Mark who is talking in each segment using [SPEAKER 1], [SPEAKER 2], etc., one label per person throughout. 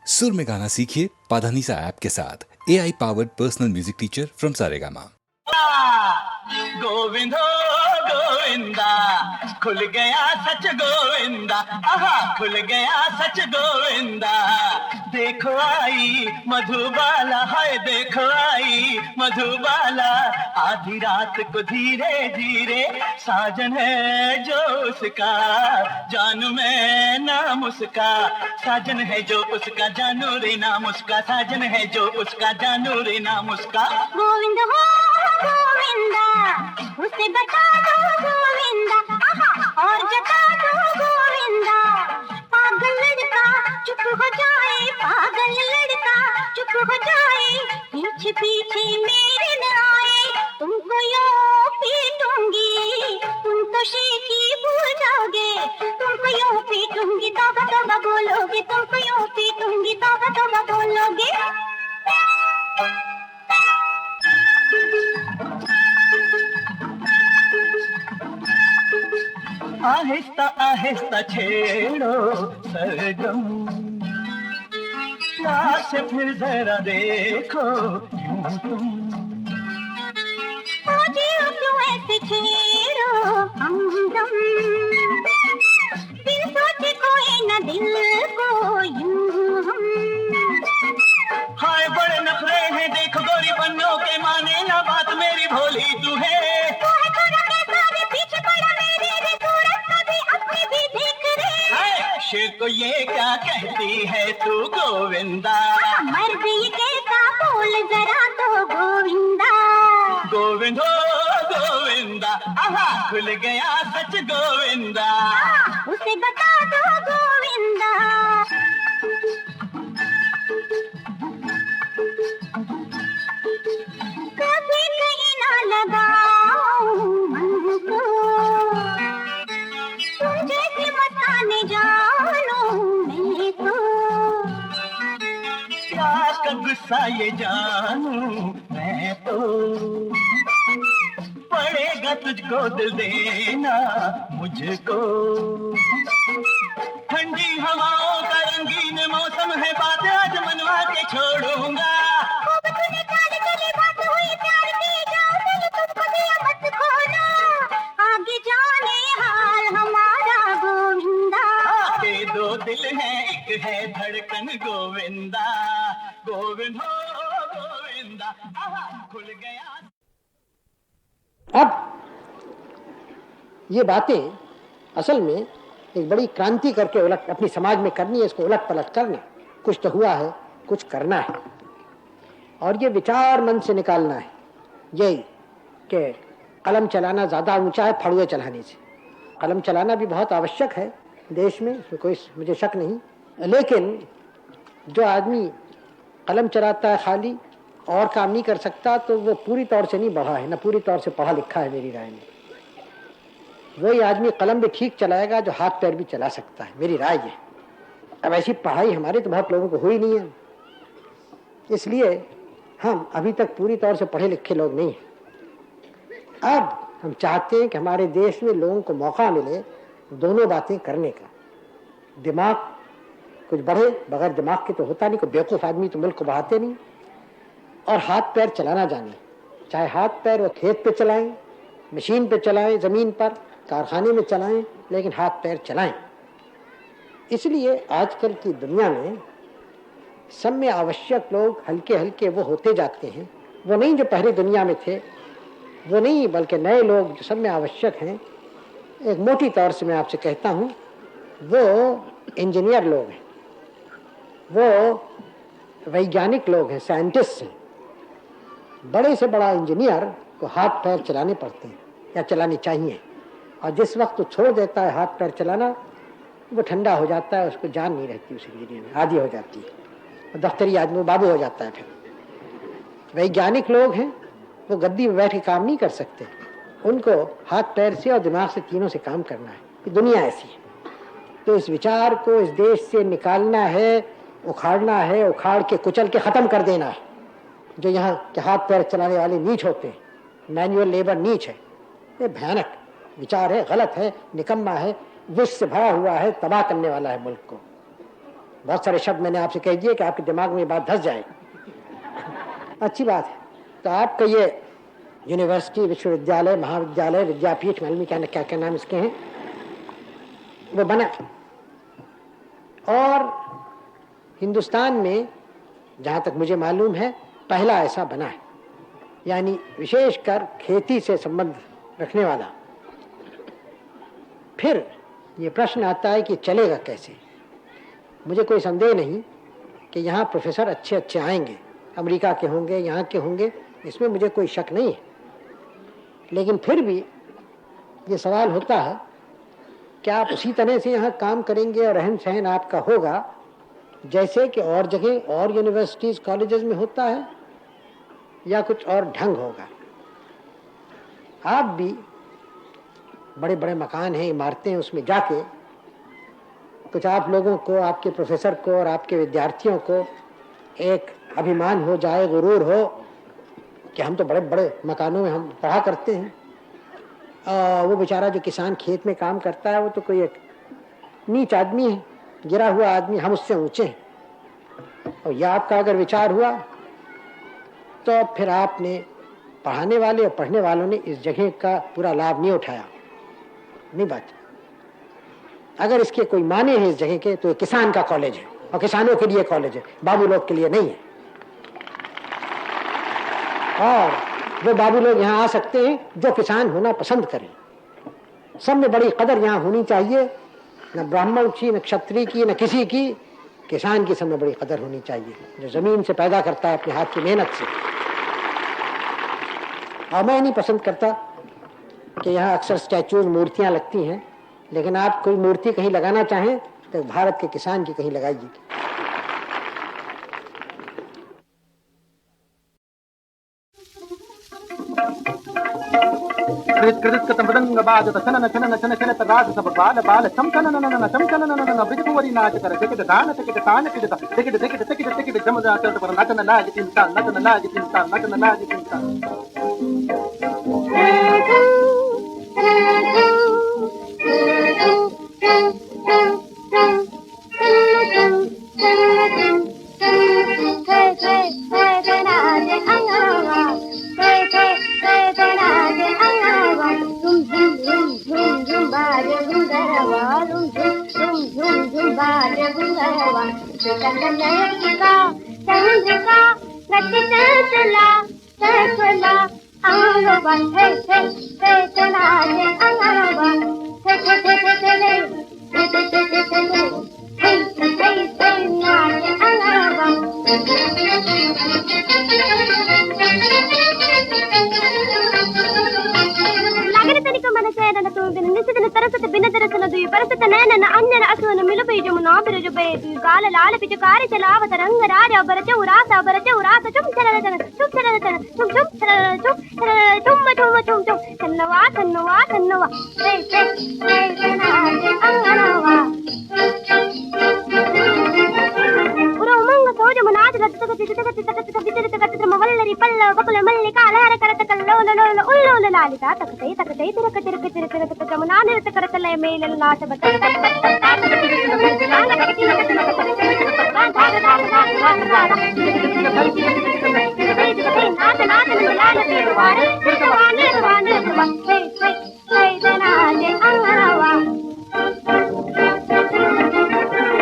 [SPEAKER 1] सुर में गाना सीखिए पाधानीसा ऐप के साथ। AI powered personal music teacher from Saregama.
[SPEAKER 2] Govindo Govinda, खुल गया सच गोविंदा, आहा खुल गया सच गोविंदा। देखो आई मधुबाला, हाय देखो आई मधुबाला, आधी रात को धीरे धीरे साजन है जो उसका, जानू मैं नाम उसका, साजन है जो उसका, जानू रे नाम उसका, साजन है जो उसका, जानू रे नाम उसका।
[SPEAKER 3] गोविंद हो गोविंदा, उसे बता दो गोविंदा, और जता दो गोविंदा। पागल लड़का चुप हो जाए, पागल लड़का चुप हो जाए, पीछे पीछे मेरे न आए, तुमको यूं पीटूंगी, तुम तो शेखी भूल जाओगे, तुमको यूं पीटूंगी, तौबा तौबा बोलोगे, तुमको यूं पीटूंगी, तौबा तौबा बोलोगे।
[SPEAKER 2] आहिस्ता आहिस्ता छेड़ो सरगम, प्यार से फिर जरा देखो यूं तुम।
[SPEAKER 3] क्यों ऐसे छेड़ो हमदम, बिन सोचे कोई न दिल को यूं हम।
[SPEAKER 2] हाय बड़े नखरे हैं देखो गोरी बन्नों के, माने ना बात मेरी भोली तू है। शेर को ये क्या कहती है तू गोविंदा,
[SPEAKER 3] मर्द ये कैसा बोल जरा तो गोविंदा।
[SPEAKER 2] गोविंदो गोविंदा, आहा खुल गया सच गोविंदा,
[SPEAKER 3] उसे बता दो गोविंदा। कभी कहीं ना लगाऊं मन को, तुम जैसे बताने जानो मैं तो।
[SPEAKER 2] क्या का गुस्सा ये जानूं मैं तो, पड़ेगा तुझको दिल देना मुझको। ठंडी हवाओं का रंगीन मौसम है, बात आज मनवा के छोड़ूंगा।
[SPEAKER 3] आगे जाने हाल हमारा गोविंदा।
[SPEAKER 2] दो दिल है एक है धड़कन गोविंदा, गोविंद हो गोविंदा, आहा खुल गया।
[SPEAKER 4] अब ये बातें असल में एक बड़ी क्रांति करके उलट अपनी समाज में करनी है, इसको उलट पलट करना। कुछ तो हुआ है, कुछ करना है, और ये विचार मन से निकालना है। यही कि कलम चलाना ज़्यादा ऊंचा है फड़ुए चलाने से। कलम चलाना भी बहुत आवश्यक है देश में, इसमें कोई मुझे शक नहीं। लेकिन जो आदमी कलम चलाता है खाली और काम नहीं कर सकता, तो वो पूरी तौर से नहीं बढ़ा है, न पूरी तौर से पढ़ा लिखा है मेरी राय में। वही आदमी कलम भी ठीक चलाएगा जो हाथ पैर भी चला सकता है, मेरी राय है। अब ऐसी पढ़ाई हमारे तो बहुत लोगों को हुई नहीं है, इसलिए हम अभी तक पूरी तौर से पढ़े लिखे लोग नहीं हैं। अब हम चाहते हैं कि हमारे देश में लोगों को मौका मिले दोनों बातें करने का। दिमाग कुछ बढ़े, बगैर दिमाग के तो होता नहीं, कोई बेवकूफ़ आदमी तो मुल्क को बढ़ाते नहीं। और हाथ पैर चलाना जाने, चाहे हाथ पैर वो खेत पे चलाएं, मशीन पे चलाएं, ज़मीन पर कारखाने में चलाएं, लेकिन हाथ पैर चलाएं। इसलिए आजकल की दुनिया में सब में आवश्यक लोग हल्के हल्के वो होते जाते हैं। वो नहीं जो पहले दुनिया में थे, वो नहीं, बल्कि नए लोग जो सब में आवश्यक हैं। एक मोटी तौर से मैं आपसे कहता हूँ, वो इंजीनियर लोग हैं, वो वैज्ञानिक लोग हैं, साइंटिस्ट हैं। बड़े से बड़ा इंजीनियर को हाथ पैर चलाने पड़ते हैं या चलाने चाहिए, और जिस वक्त वो छोड़ देता है हाथ पैर चलाना, वो ठंडा हो जाता है, उसको जान नहीं रहती उस इंजीनियर में, आदी हो जाती है, दफ्तरी आदमी बाबू हो जाता है। फिर वैज्ञानिक लोग हैं, वो गद्दी में बैठ के काम नहीं कर सकते, उनको हाथ पैर से और दिमाग से, तीनों से काम करना है। कि दुनिया ऐसी है, तो इस विचार को इस देश से निकालना है, उखाड़ना है, उखाड़ के कुचल के ख़त्म कर देना है। जो यहाँ के हाथ पैर चलाने वाले नीच होते हैं, मैनुअल लेबर नीच है, ये भयानक विचार है, गलत है, निकम्मा है, विष से भरा हुआ है, तबाह करने वाला है मुल्क को। बहुत सारे शब्द मैंने आपसे कह दिए कि आपके दिमाग में ये बात धस जाए। अच्छी बात है। तो आपका ये यूनिवर्सिटी, विश्वविद्यालय, महाविद्यालय, विद्यापीठ, मालूम क्या क्या क्या नाम इसके हैं, वो बना। और हिंदुस्तान में जहाँ तक मुझे मालूम है पहला ऐसा बना है, यानी विशेषकर खेती से संबंध रखने वाला। फिर ये प्रश्न आता है कि चलेगा कैसे। मुझे कोई संदेह नहीं कि यहाँ प्रोफेसर अच्छे अच्छे आएंगे, अमेरिका के होंगे, यहाँ के होंगे, इसमें मुझे कोई शक नहीं है। लेकिन फिर भी ये सवाल होता है कि आप उसी तरह से यहाँ काम करेंगे और रहन सहन आपका होगा जैसे कि और जगह और यूनिवर्सिटीज़ कॉलेजेस में होता है, या कुछ और ढंग होगा। आप भी बड़े बड़े मकान हैं, इमारतें हैं, उसमें जाके कुछ आप लोगों को, आपके प्रोफेसर को और आपके विद्यार्थियों को एक अभिमान हो जाए, गुरूर हो कि हम तो बड़े बड़े मकानों में हम पढ़ा करते हैं। वो बेचारा जो किसान खेत में काम करता है वो तो कोई एक नीच आदमी है, गिरा हुआ आदमी, हम उससे ऊंचे हैं। और यह आपका अगर विचार हुआ तो फिर आपने पढ़ाने वाले और पढ़ने वालों ने इस जगह का पूरा लाभ नहीं उठाया। नहीं बात। अगर इसके कोई माने हैं इस जगह के तो ये किसान का कॉलेज है और किसानों के लिए कॉलेज है, बाबू लोग के लिए नहीं है। और वो बाबू लोग यहाँ आ सकते हैं जो किसान होना पसंद करें। सब में बड़ी कदर यहाँ होनी चाहिए, न ब्राह्मण की, न क्षत्रिय की, न किसी की। किसान की सब में बड़ी कदर होनी चाहिए जो जमीन से पैदा करता है अपने हाथ की मेहनत से। और मैं नहीं पसंद करता कि यहाँ अक्सर स्टैचूज, मूर्तियाँ लगती हैं, लेकिन आप कोई मूर्ति कहीं लगाना चाहें तो भारत के किसान की कहीं लगाइए।
[SPEAKER 5] कृतंग बाज तनन चनन चन चन तराज सब बाल बाल चम चनन नन चम चनन नन बिजकुवरी नाच कर टिकट दान टिकट तान ticket ticket ticket ticket ticket जम जाते पर नचन लाज चिंता नचन लाज चिंता नचन लाज चिंता।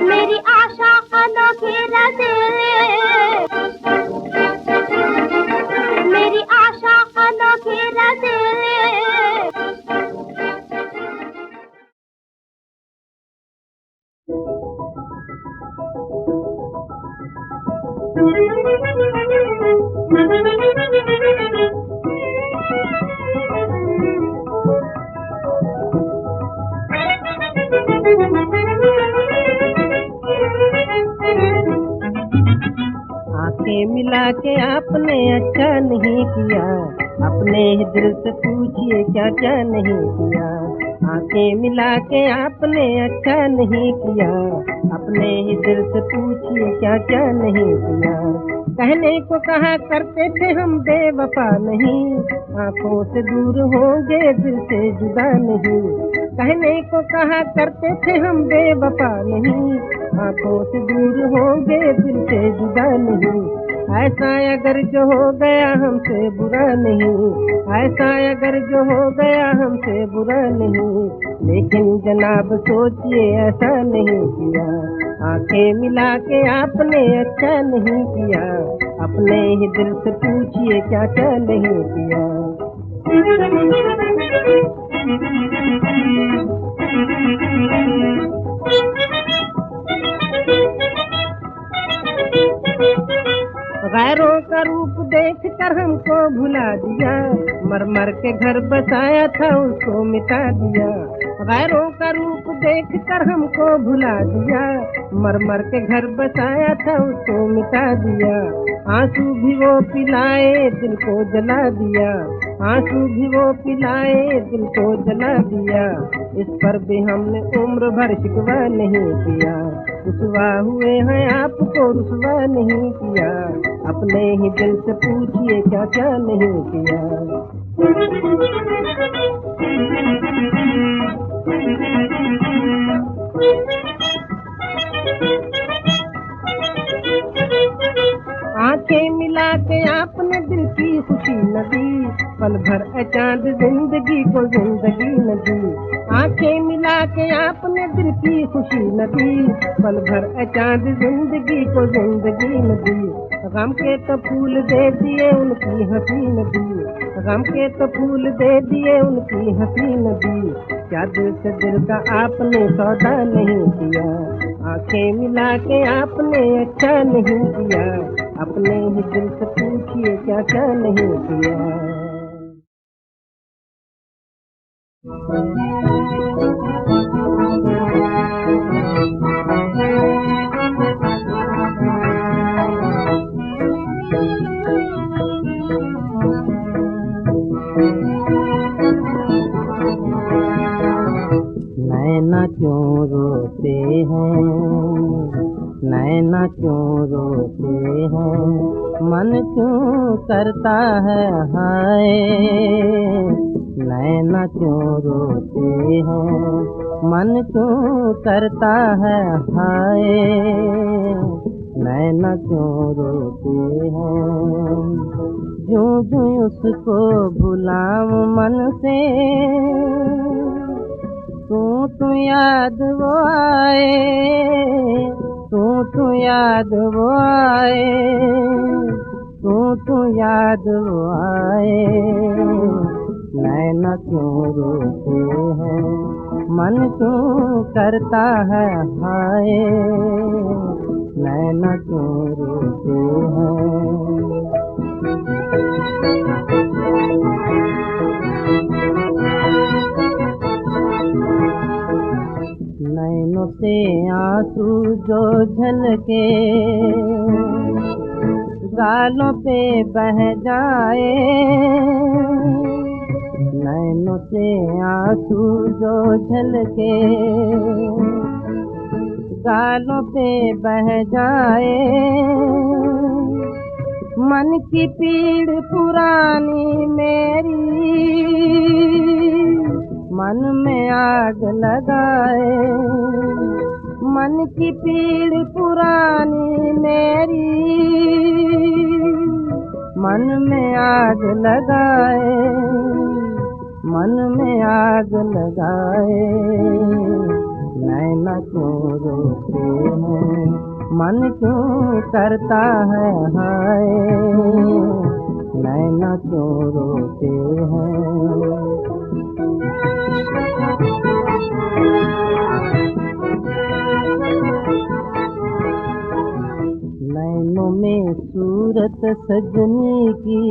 [SPEAKER 3] मेरी आशा अनोखी रसे, मेरी आशा अनोखी रसे।
[SPEAKER 6] आंखें मिला के आपने अच्छा नहीं किया, अपने ही दिल से पूछिए क्या क्या नहीं किया। आंखें मिला के आपने अच्छा नहीं किया, अपने ही दिल से पूछिए क्या क्या नहीं किया। कहने को कहा करते थे हम बेवफा नहीं, आंखों से दूर होंगे दिल से जुदा नहीं। कहने को कहा करते थे हम बेवफा नहीं, आंखों से दूर होंगे दिल से जुदा नहीं। ऐसा अगर जो हो गया हमसे बुरा नहीं, ऐसा अगर जो हो गया हमसे बुरा नहीं, लेकिन जनाब सोचिए ऐसा नहीं किया। आंखें मिला के आपने अच्छा नहीं किया, अपने ही दिल से पूछिए क्या क्या नहीं किया। गैरों का रूप देख कर हमको भुला दिया, मर मर के घर बसाया था उसको मिटा दिया। गैरों का रूप देख कर हमको भुला दिया, मर मर के घर बसाया था उसको मिटा दिया। आंसू भी वो पिलाए दिल को जला दिया, आंसू भी वो पिलाए दिल को जला दिया। इस पर भी हमने उम्र भर शिकवा नहीं किया, रुसवा हुए हैं आपको रुसवा नहीं किया, अपने ही दिल से पूछिए क्या क्या नहीं किया। आंखें मिला के आपने दिल की खुशी न दी, पल भर अचांद जिंदगी को जिंदगी न दी। आंखें मिला के आपने दिल की खुशी न दी, पल भर अचांद जिंदगी को जिंदगी न दी। गम के तो फूल दे दिए उनकी हंसी न दी, गम के तो फूल दे दिए उनकी हंसी न दी। क्या दिल से दिल का आपने सौदा नहीं किया, आंखें मिला के आपने अच्छा नहीं किया, अपने ही दिल से पूछिए क्या क्या नहीं किया। नैना क्यों रोते हैं, नैना क्यों रोते हैं, मन क्यों करता है हाय। नैना क्यों रोते हैं, मन क्यों करता है हाय। नैना क्यों रोते हैं, जूं जूं उसको भुलाऊं मन से, तू याद वो आए, तू याद वो आए, तू याद वो आए। नैना क्यों रोते हैं, मन क्यों करता है हाय। नैना क्यों रोते हैं। नैनों से आंसू जो झलके गालों पे बह जाए, नैनों से आंसू जो झलके गालों पे बह जाए। मन की पीड़ पुरानी मेरी मन में आग लगाए, मन की पीड़ पुरानी मेरी मन में आग लगाए, मन में आग लगाए। नैना क्यों रोते हैं, मन क्यों करता है हाय। नैना क्यों रोते हैं। नैनों में सूरत सजनी की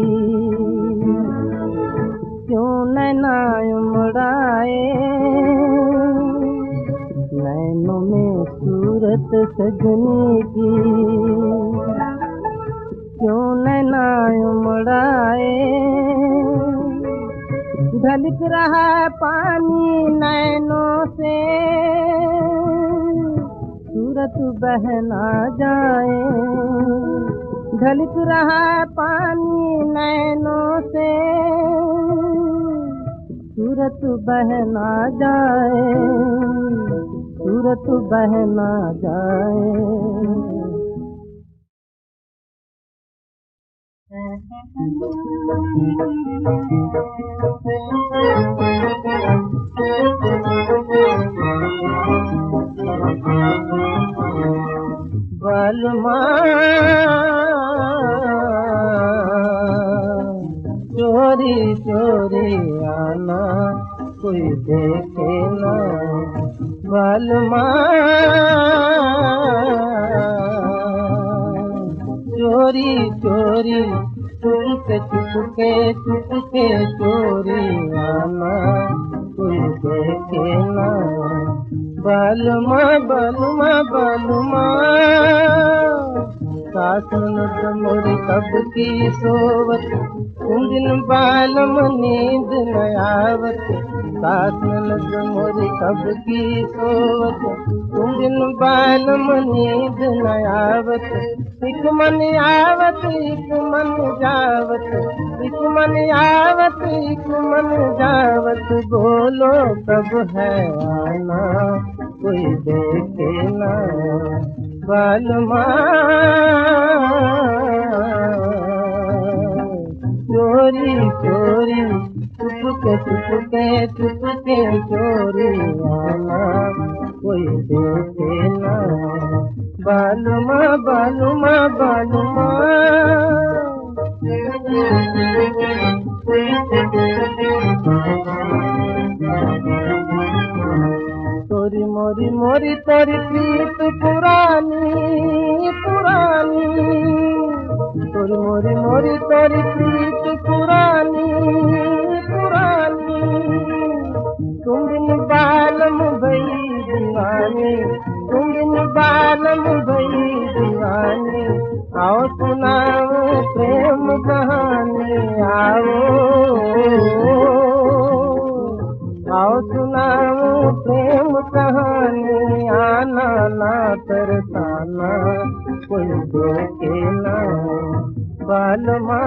[SPEAKER 6] क्यों नैना उमड़ाए। नैनों में सूरत सजनी की क्यों नैना उमड़ाए। ढलक रहा पानी नैनों से, सूरत बह ना जाए। ढलक रहा पानी नैनों से, सूरत बह ना जाए। सूरत बह ना जाए। बालमा चोरी चोरी आना कोई देखे ना। बालमा चोरी चोरी चुपके चुपके चुपके चोरी आना कोई देखे ना। बालमा बालमा बालमा सासन मोरी कब की सोवत दिन बालम नींद न आवत। सासन मोरी कब की सोवत दिन बालम नींद न आवत। एक मन आवत एक मन जावत, एक मन आवत एक मन जावत। बोलो कब है आना कोई देखे ना। बालमा चोरी चोरी चुपके चुपके चुपके चोरी आना कोई देखे ना। बालमा बालमा बालमा तोरी मोरी मोरी तोरी प्रीत पुरानी पुरानी। तोरी मोरी मोरी तोरी प्रीत पुरानी पुरानी। तुम बिन बालम भई दीवानी, तुम बिन बालम भई दीवानी। आओ सुनाओ प्रेम कहानी, आओ सुनाओ प्रेम कहानी। आना ना तरसाना कोई देखे ना। बालमा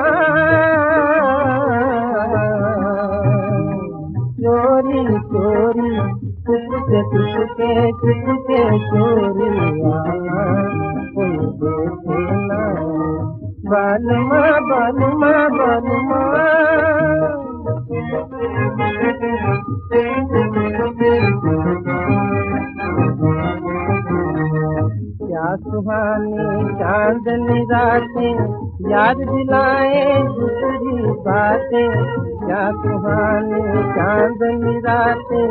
[SPEAKER 6] चोरी चोरी चुपके चुपके चुपके चोरी आना कोई देखे ना। बालमा बालमा बालमा क्या सुहानी चांदनी रातें याद दिलाए दूसरी बातें। क्या सुहानी चांदनी रातें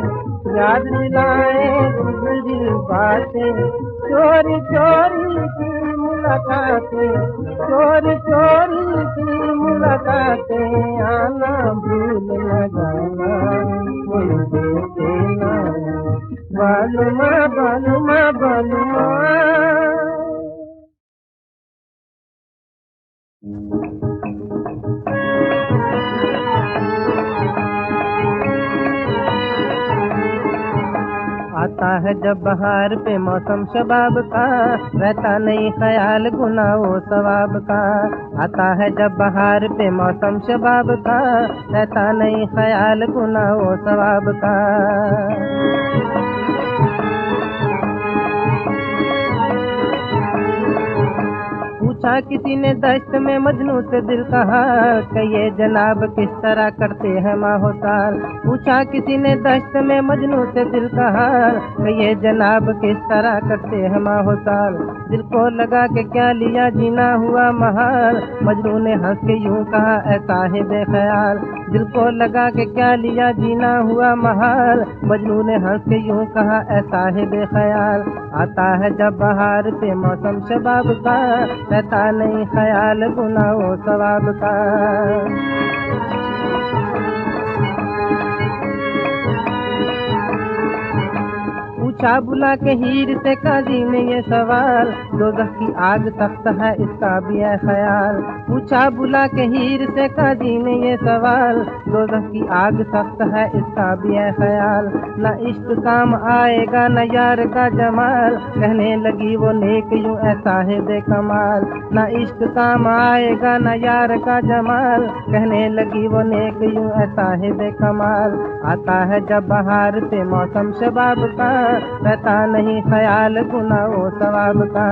[SPEAKER 6] याद दिलाए दूसरी बातें। चोरी चोरी की मुलाकातें, चोरी चोरी की मुलाकातें। आना भूल न जाना कोई देखे ना। बालमा बालमा बालमा आता है जब बहार पे मौसम शबाब का, रहता नहीं ख्याल गुनाह वो सवाब का। आता है जब बहार पे मौसम शबाब का, रहता नहीं ख्याल गुनाह वो सवाब का। पूछा किसी ने दश्त में मजनू से दिल कहा, कहिए जनाब किस तरह करते हैं माहोसाल। पूछा किसी ने दश्त में मजनू से दिल कहा, कहिए जनाब किस तरह करते हैं माहोसाल। दिल को लगा के क्या लिया जीना हुआ महाल, मजनू ने हंस के यूं कहा ऐ साहिब ख्याल। दिल को लगा के क्या लिया जीना हुआ महाल, मजनू ने हंस के यूं कहा ऐ साहिब ख्याल। आता है जब बहार पे मौसम शबाब का, रहता नहीं ख्याल गुनाह वो सवाब का। पूछा बुला के हीर से काजी ने ये सवाल, दोज़ख की आग सख्त है इसका भी है ख्याल। पूछा बुला के हीर से काजी ने ये सवाल, दोज़ख की आग सख्त है इसका भी है ख्याल। न इश्क काम आएगा न यार का जमाल, कहने लगी वो नेक यूं ऐ साहिब कमाल। न इश्क काम आएगा न यार का जमाल, कहने लगी वो नेक यूं ऐ साहिब कमाल। आता है जब बहार पे मौसम शबाब का, रहता नहीं ख्याल गुनाह व सवाब का।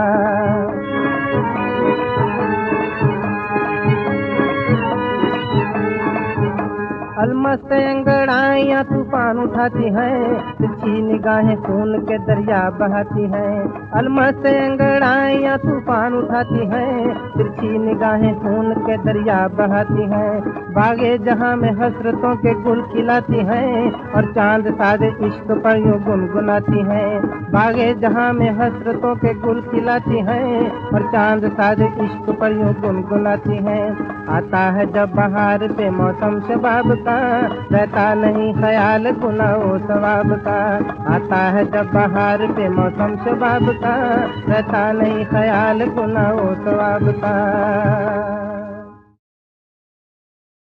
[SPEAKER 6] अलमस्त अंगड़ाइयाँ तूफान उठाती हैं, तिरछी निगाहें खून के दरिया बहाती हैं। अलमस्त अंगड़ाइयाँ तूफान उठाती हैं, तिरछी निगाहें खून के दरिया बहाती हैं। बागे जहाँ में हसरतों के गुल खिलाती हैं, और चांद सादे इश्क पर यूं गुनगुनाती हैं। बागे जहाँ में हसरतों के गुल खिलाती हैं, और चांद सादे इश्क पर यूं गुनगुनाती हैं। आता है जब बहार पे मौसम शबाब का, रहता नहीं ख्याल गुनाह व सवाब का। आता है जब बहार पे मौसम शबाब का, रहता नहीं ख्याल गुनाह व सवाब का।